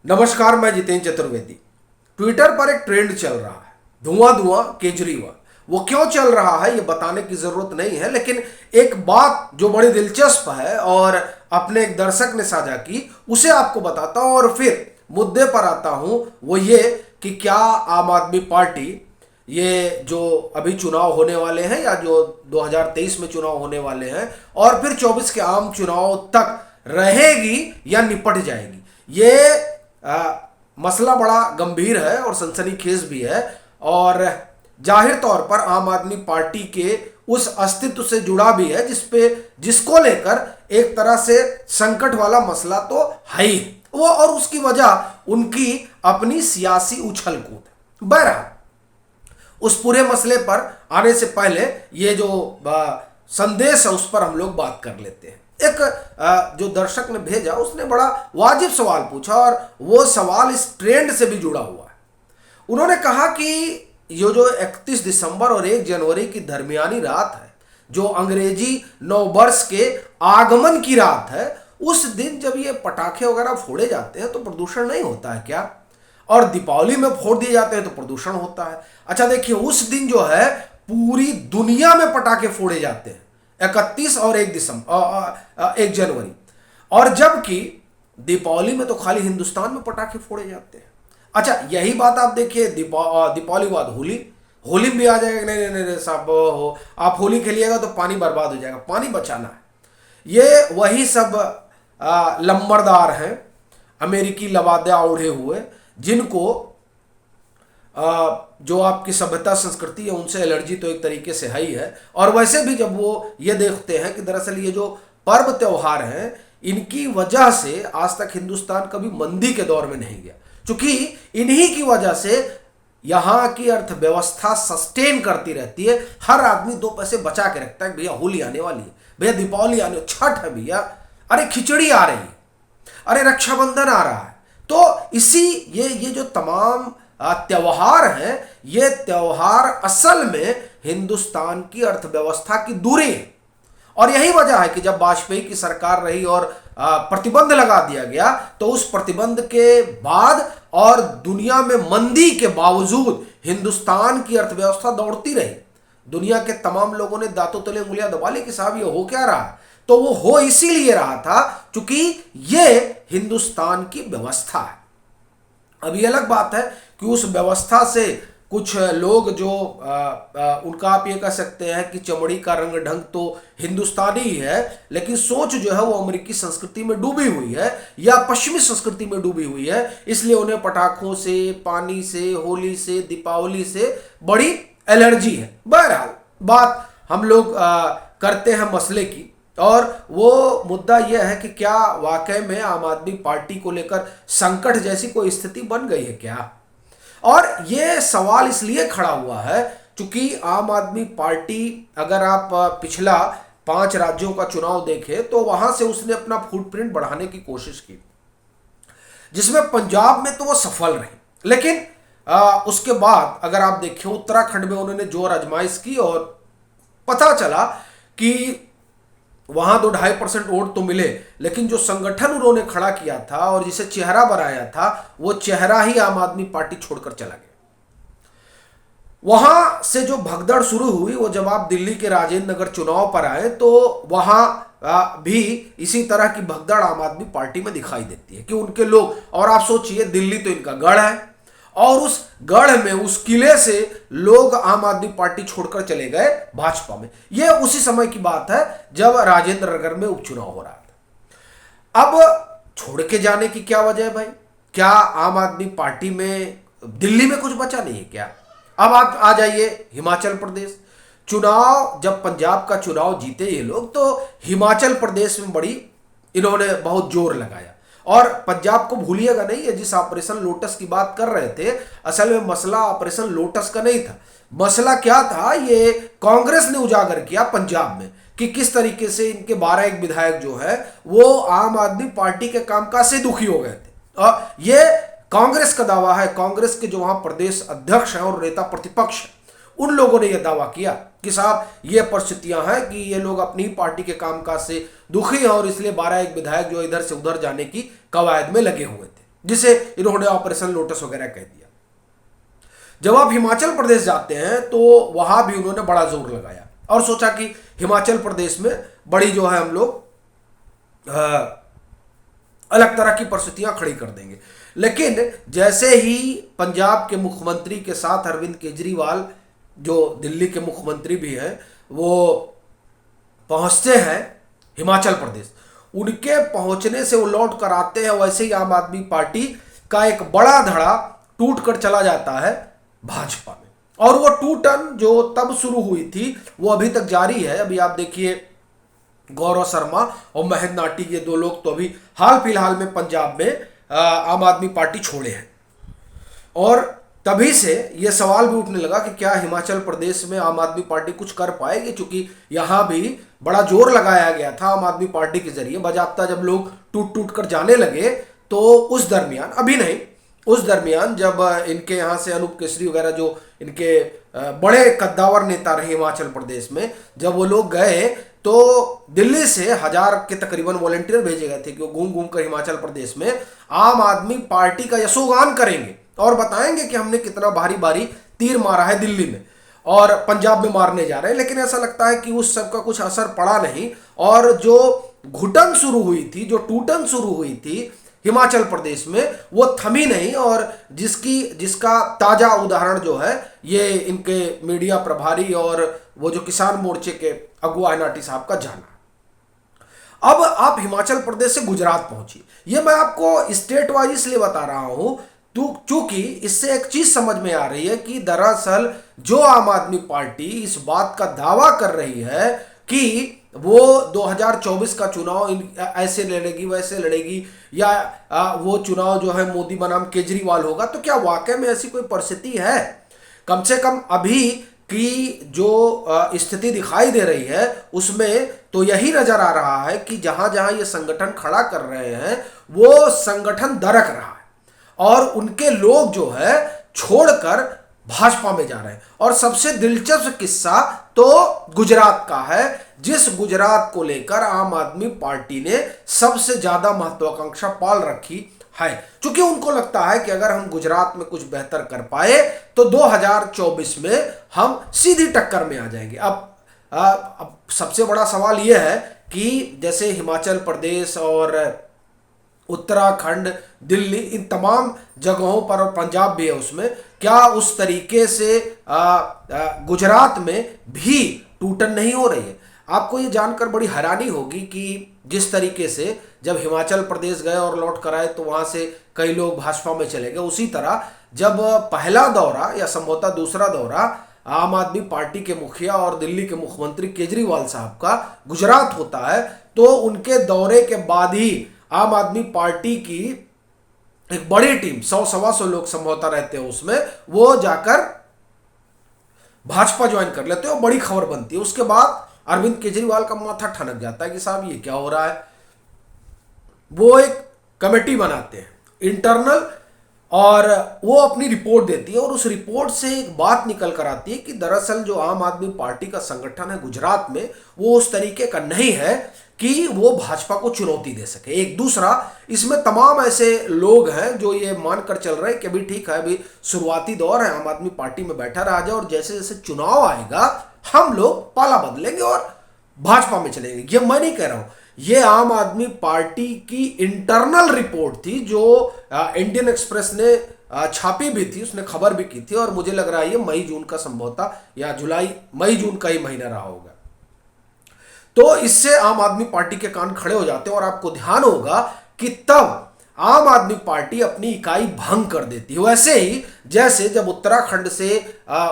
नमस्कार, मैं जितेंद्र चतुर्वेदी। ट्विटर पर एक ट्रेंड चल रहा है, धुआं धुआं केजरीवाल। वो क्यों चल रहा है ये बताने की जरूरत नहीं है, लेकिन एक बात जो बड़ी दिलचस्प है और अपने एक दर्शक ने साझा की उसे आपको बताता हूं और फिर मुद्दे पर आता हूं। वो ये कि क्या आम आदमी पार्टी ये जो अभी चुनाव होने वाले हैं या जो 2023 में चुनाव होने वाले हैं और फिर 24 के आम चुनाव तक रहेगी या निपट जाएगी। ये मसला बड़ा गंभीर है और सनसनीखेज भी है और जाहिर तौर पर आम आदमी पार्टी के उस अस्तित्व से जुड़ा भी है जिसको लेकर एक तरह से संकट वाला मसला तो है ही वो, और उसकी वजह उनकी अपनी सियासी उछल कूद है। बहरहाल, उस पूरे मसले पर आने से पहले ये जो संदेश है उस पर हम लोग बात कर लेते हैं। एक जो दर्शक ने भेजा उसने बड़ा वाजिब सवाल पूछा और वो सवाल इस ट्रेंड से भी जुड़ा हुआ है। उन्होंने कहा कि ये जो 31 दिसंबर और 1 जनवरी की दरमियानी रात है, जो अंग्रेजी नववर्ष के आगमन की रात है, उस दिन जब ये पटाखे वगैरह फोड़े जाते हैं तो प्रदूषण नहीं होता है क्या? और दीपावली में फोड़ दिए जाते हैं तो प्रदूषण होता है। अच्छा देखिए, उस दिन जो है पूरी दुनिया में पटाखे फोड़े जाते हैं, 31 और 1 जनवरी, और जबकि दीपावली में तो खाली हिंदुस्तान में पटाखे फोड़े जाते हैं। अच्छा, यही बात आप देखिए दीपावली बाद होली भी आ जाएगा। नहीं नहीं नहीं साहब, आप होली खेलिएगा तो पानी बर्बाद हो जाएगा, पानी बचाना है। ये वही सब लंबरदार हैं, अमेरिकी लवादा ओढ़े हुए, जिनको जो आपकी सभ्यता संस्कृति है उनसे एलर्जी तो एक तरीके से है ही है। और वैसे भी जब वो ये देखते हैं कि दरअसल ये जो पर्व त्योहार हैं इनकी वजह से आज तक हिंदुस्तान कभी मंदी के दौर में नहीं गया, क्योंकि इन्हीं की वजह से यहाँ की अर्थव्यवस्था सस्टेन करती रहती है। हर आदमी 2 पैसे बचा के रखता है, भैया होली आने वाली है, भैया दीपावली आने, छठ है भैया, अरे खिचड़ी आ रही है, अरे रक्षाबंधन आ रहा है। तो इसी ये जो तमाम त्योहार हैं, ये त्योहार असल में हिंदुस्तान की अर्थव्यवस्था की दूरी है। और यही वजह है कि जब वाजपेयी की सरकार रही और प्रतिबंध लगा दिया गया, तो उस प्रतिबंध के बाद और दुनिया में मंदी के बावजूद हिंदुस्तान की अर्थव्यवस्था दौड़ती रही। दुनिया के तमाम लोगों ने दांतों तले उंगलियां दबा ली कि साहब ये हो क्या रहा है। तो वो हो इसीलिए रहा था क्योंकि ये हिंदुस्तान की व्यवस्था है। अब ये अलग बात है कि उस व्यवस्था से कुछ लोग जो उनका आप ये कह सकते हैं कि चमड़ी का रंग ढंग तो हिंदुस्तानी ही है, लेकिन सोच जो है वो अमेरिकी संस्कृति में डूबी हुई है या पश्चिमी संस्कृति में डूबी हुई है। इसलिए उन्हें पटाखों से, पानी से, होली से, दीपावली से बड़ी एलर्जी है। बहरहाल, बात हम लोग करते हैं मसले की, और वो मुद्दा यह है कि क्या वाकई में आम आदमी पार्टी को लेकर संकट जैसी कोई स्थिति बन गई है क्या? और ये सवाल इसलिए खड़ा हुआ है क्योंकि आम आदमी पार्टी, अगर आप पिछला 5 राज्यों का चुनाव देखें तो वहां से उसने अपना फुटप्रिंट बढ़ाने की कोशिश की, जिसमें पंजाब में तो वो सफल रही। लेकिन उसके बाद अगर आप देखें उत्तराखंड में उन्होंने जोर आजमाइश की और पता चला कि वहां 2-2.5% वोट तो मिले, लेकिन जो संगठन उन्होंने खड़ा किया था और जिसे चेहरा बनाया था, वो चेहरा ही आम आदमी पार्टी छोड़कर चला गया। वहां से जो भगदड़ शुरू हुई वो जब आप दिल्ली के राजेंद्र नगर चुनाव पर आए तो वहां भी इसी तरह की भगदड़ आम आदमी पार्टी में दिखाई देती है कि उनके लोग, और आप सोचिए दिल्ली तो इनका गढ़ है और उस गढ़ में, उस किले से लोग आम आदमी पार्टी छोड़कर चले गए भाजपा में। यह उसी समय की बात है जब राजेंद्र नगर में उपचुनाव हो रहा था। अब छोड़ के जाने की क्या वजह है भाई? क्या आम आदमी पार्टी में दिल्ली में कुछ बचा नहीं है क्या? अब आप आ जाइए हिमाचल प्रदेश चुनाव, जब पंजाब का चुनाव जीते ये लोग तो हिमाचल प्रदेश में बड़ी इन्होंने बहुत जोर लगाया। और पंजाब को भूलिएगा नहीं, ये जिस ऑपरेशन लोटस की बात कर रहे थे, असल में मसला ऑपरेशन लोटस का नहीं था। मसला क्या था, ये कांग्रेस ने उजागर किया पंजाब में कि किस तरीके से इनके 12 विधायक जो है वो आम आदमी पार्टी के कामकाज से दुखी हो गए थे। और ये कांग्रेस का दावा है, कांग्रेस के जो वहां प्रदेश अध्यक्ष हैं और नेता प्रतिपक्ष हैं, उन लोगों ने यह दावा किया कि साहब ये परिस्थितियां हैं कि ये लोग अपनी पार्टी के कामकाज से दुखी हैं और इसलिए 12 विधायक जो इधर से उधर जाने की कवायद में लगे हुए थे। जिसे इन्होंने ऑपरेशन लोटस वगैरह कह दिया। जब आप हिमाचल प्रदेश जाते हैं तो वहां भी उन्होंने बड़ा जोर लगाया और सोचा कि हिमाचल प्रदेश में बड़ी जो है हम लोग अलग तरह की परिस्थितियां खड़ी कर देंगे। लेकिन जैसे ही पंजाब के मुख्यमंत्री के साथ अरविंद केजरीवाल, जो दिल्ली के मुख्यमंत्री भी हैं, वो पहुंचते हैं हिमाचल प्रदेश, उनके पहुंचने से वो लौट कर आते हैं, वैसे ही आम आदमी पार्टी का एक बड़ा धड़ा टूट कर चला जाता है भाजपा में। और वो टूटन जो तब शुरू हुई थी वो अभी तक जारी है। अभी आप देखिए, गौरव शर्मा और महेंद्र नाटी, ये दो लोग तो अभी हाल फिलहाल में पंजाब में आम आदमी पार्टी छोड़े हैं। और तभी से ये सवाल भी उठने लगा कि क्या हिमाचल प्रदेश में आम आदमी पार्टी कुछ कर पाएगी, क्योंकि यहां भी बड़ा जोर लगाया गया था आम आदमी पार्टी के जरिए। बजाबता जब लोग टूट टूट कर जाने लगे तो उस दरमियान, अभी नहीं, उस दरमियान जब इनके यहाँ से अनूप केसरी वगैरह जो इनके बड़े कद्दावर नेता रहे हिमाचल प्रदेश में, जब वो लोग गए तो दिल्ली से 1000 के तकरीबन वॉलंटियर भेजे गए थे कि वो घूम घूम कर हिमाचल प्रदेश में आम आदमी पार्टी का यशोगान करेंगे और बताएंगे कि हमने कितना भारी भारी तीर मारा है दिल्ली में और पंजाब में मारने जा रहे हैं। लेकिन ऐसा लगता है कि उस सब का कुछ असर पड़ा नहीं, और जो घुटन शुरू हुई थी, जो टूटन शुरू हुई थी हिमाचल प्रदेश में, वो थमी नहीं। और जिसका ताजा उदाहरण जो है ये इनके मीडिया प्रभारी और वो जो किसान मोर्चे के अगुआ नाटी साहब का जाना। अब आप हिमाचल प्रदेश से गुजरात पहुंची, ये मैं आपको स्टेट वाइज इसलिए बता रहा हूं क्योंकि इससे एक चीज समझ में आ रही है कि दरअसल जो आम आदमी पार्टी इस बात का दावा कर रही है कि वो 2024 का चुनाव ऐसे लड़ेगी वैसे लड़ेगी, या वो चुनाव जो है मोदी बनाम केजरीवाल होगा, तो क्या वाकई में ऐसी कोई परिस्थिति है? कम से कम अभी की जो स्थिति दिखाई दे रही है उसमें तो यही नजर आ रहा है कि जहां जहां ये संगठन खड़ा कर रहे हैं वो संगठन दरक रहा है और उनके लोग जो है छोड़कर भाजपा में जा रहे हैं। और सबसे दिलचस्प किस्सा तो गुजरात का है, जिस गुजरात को लेकर आम आदमी पार्टी ने सबसे ज्यादा महत्वाकांक्षा पाल रखी है, क्योंकि उनको लगता है कि अगर हम गुजरात में कुछ बेहतर कर पाए तो 2024 में हम सीधी टक्कर में आ जाएंगे। अब सबसे बड़ा सवाल यह है कि जैसे हिमाचल प्रदेश और उत्तराखंड, दिल्ली, इन तमाम जगहों पर, और पंजाब भी है उसमें, क्या उस तरीके से गुजरात में भी टूटन नहीं हो रही है? आपको ये जानकर बड़ी हैरानी होगी कि जिस तरीके से जब हिमाचल प्रदेश गए और लौट कर आए तो वहां से कई लोग भाजपा में चले गए, उसी तरह जब पहला दौरा या संभवतः दूसरा दौरा आम आदमी पार्टी के मुखिया और दिल्ली के मुख्यमंत्री केजरीवाल साहब का गुजरात होता है तो उनके दौरे के बाद ही आम आदमी पार्टी की एक बड़ी टीम, 100-125 लोग संभवतः रहते हैं उसमें, वो जाकर भाजपा ज्वाइन कर लेते हैं और बड़ी खबर बनती है। उसके बाद अरविंद केजरीवाल का माथा ठनक जाता है कि साहब ये क्या हो रहा है। वो एक कमेटी बनाते हैं इंटरनल और वो अपनी रिपोर्ट देती है और उस रिपोर्ट से एक बात निकल कर आती है कि दरअसल जो आम आदमी पार्टी का संगठन है गुजरात में वो उस तरीके का नहीं है कि वो भाजपा को चुनौती दे सके। एक दूसरा, इसमें तमाम ऐसे लोग हैं जो ये मानकर चल रहे हैं कि अभी ठीक है, अभी शुरुआती दौर है, आम आदमी पार्टी में बैठा रहा जाए और जैसे जैसे चुनाव आएगा हम लोग पाला बदलेंगे और भाजपा में चलेंगे। ये मैं नहीं कह रहा हूं, ये आम आदमी पार्टी की इंटरनल रिपोर्ट थी जो इंडियन एक्सप्रेस ने छापी भी थी, उसने खबर भी की थी और मुझे लग रहा है ये मई जून का संभवतः या जुलाई मई जून का ही महीना रहा होगा। तो इससे आम आदमी पार्टी के कान खड़े हो जाते हैं और आपको ध्यान होगा कि तब आम आदमी पार्टी अपनी इकाई भंग कर देती है। वैसे ही जैसे जब उत्तराखंड से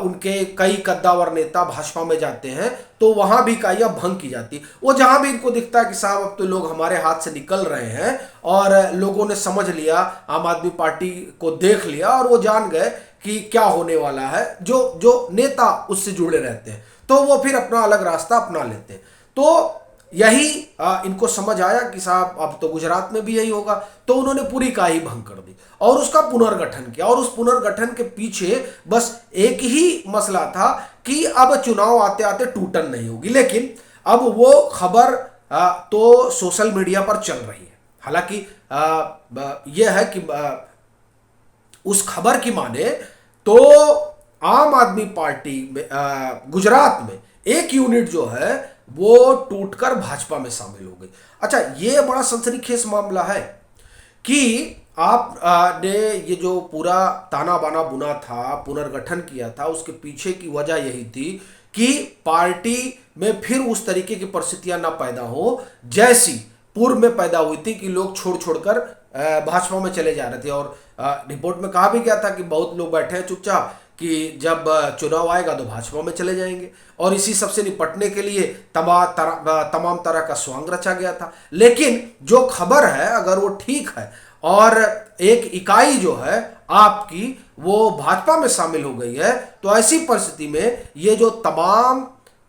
उनके कई कद्दावर नेता भाजपा में जाते हैं तो वहां भी इकाइयां भंग की जाती। वो जहां भी इनको दिखता है कि साहब अब तो लोग हमारे हाथ से निकल रहे हैं और लोगों ने समझ लिया, आम आदमी पार्टी को देख लिया और वो जान गए कि क्या होने वाला है, जो नेता उससे जुड़े रहते हैं तो वो फिर अपना अलग रास्ता अपना लेते हैं। तो यही इनको समझ आया कि साहब अब तो गुजरात में भी यही होगा, तो उन्होंने पूरी इकाई भंग कर दी और उसका पुनर्गठन किया। और उस पुनर्गठन के पीछे बस एक ही मसला था कि अब चुनाव आते आते टूटन नहीं होगी। लेकिन अब वो खबर तो सोशल मीडिया पर चल रही है, हालांकि यह है कि उस खबर की माने तो आम आदमी पार्टी में गुजरात में एक यूनिट जो है वो टूटकर भाजपा में शामिल हो गई। अच्छा, ये बड़ा सनसनीखेज मामला है कि आप ने ये जो पूरा ताना बाना बुना था, पुनर्गठन किया था, उसके पीछे की वजह यही थी कि पार्टी में फिर उस तरीके की परिस्थितियां ना पैदा हो जैसी पूर्व में पैदा हुई थी कि लोग छोड़ छोड़कर भाजपा में चले जा रहे थे। और रिपोर्ट में कहा भी गया था कि बहुत लोग बैठे हैं चुपचाप कि जब चुनाव आएगा तो भाजपा में चले जाएंगे, और इसी सबसे निपटने के लिए तमाम तरह का स्वांग रचा गया था। लेकिन जो खबर है अगर वो ठीक है और एक इकाई जो है आपकी वो भाजपा में शामिल हो गई है, तो ऐसी परिस्थिति में ये जो तमाम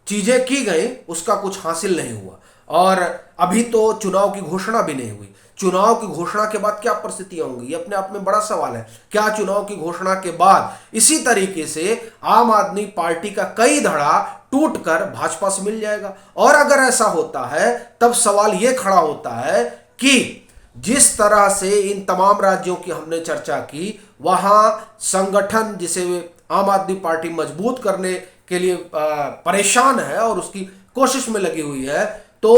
चीजें की गई उसका कुछ हासिल नहीं हुआ। और अभी तो चुनाव की घोषणा भी नहीं हुई। चुनाव की घोषणा के बाद क्या परिस्थितियां होंगी, ये अपने आप में बड़ा सवाल है। क्या चुनाव की घोषणा के बाद इसी तरीके से आम आदमी पार्टी का कई धड़ा टूटकर भाजपा से मिल जाएगा? और अगर ऐसा होता है तब सवाल यह खड़ा होता है कि जिस तरह से इन तमाम राज्यों की हमने चर्चा की, वहां संगठन जिसे आम आदमी पार्टी मजबूत करने के लिए परेशान है और उसकी कोशिश में लगी हुई है, तो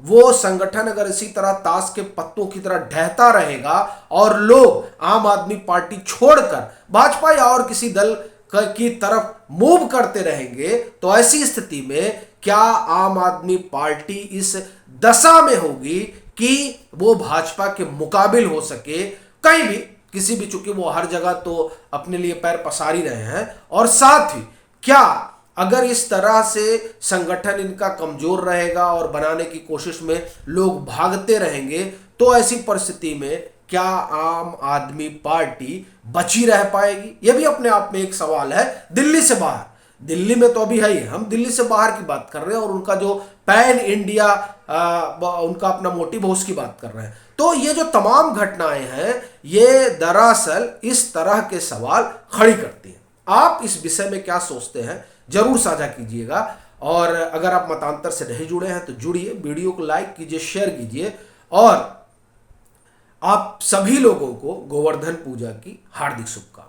वो संगठन अगर इसी तरह ताश के पत्तों की तरह ढहता रहेगा और लोग आम आदमी पार्टी छोड़कर भाजपा या और किसी दल की तरफ मूव करते रहेंगे, तो ऐसी स्थिति में क्या आम आदमी पार्टी इस दशा में होगी कि वो भाजपा के मुकाबिल हो सके कहीं भी किसी भी, चूंकि वो हर जगह तो अपने लिए पैर पसार ही रहे हैं। और साथ ही क्या अगर इस तरह से संगठन इनका कमजोर रहेगा और बनाने की कोशिश में लोग भागते रहेंगे, तो ऐसी परिस्थिति में क्या आम आदमी पार्टी बची रह पाएगी? यह भी अपने आप में एक सवाल है। दिल्ली से बाहर, दिल्ली में तो अभी है ही, हम दिल्ली से बाहर की बात कर रहे हैं और उनका जो पैन इंडिया उनका अपना मोटिव है उसकी बात कर रहे हैं। तो ये जो तमाम घटनाएं हैं ये दरअसल इस तरह के सवाल खड़ी करती हैं। आप इस विषय में क्या सोचते हैं जरूर साझा कीजिएगा, और अगर आप मतांतर से नहीं जुड़े हैं तो जुड़िए, वीडियो को लाइक कीजिए, शेयर कीजिए, और आप सभी लोगों को गोवर्धन पूजा की हार्दिक शुभकामनाएं।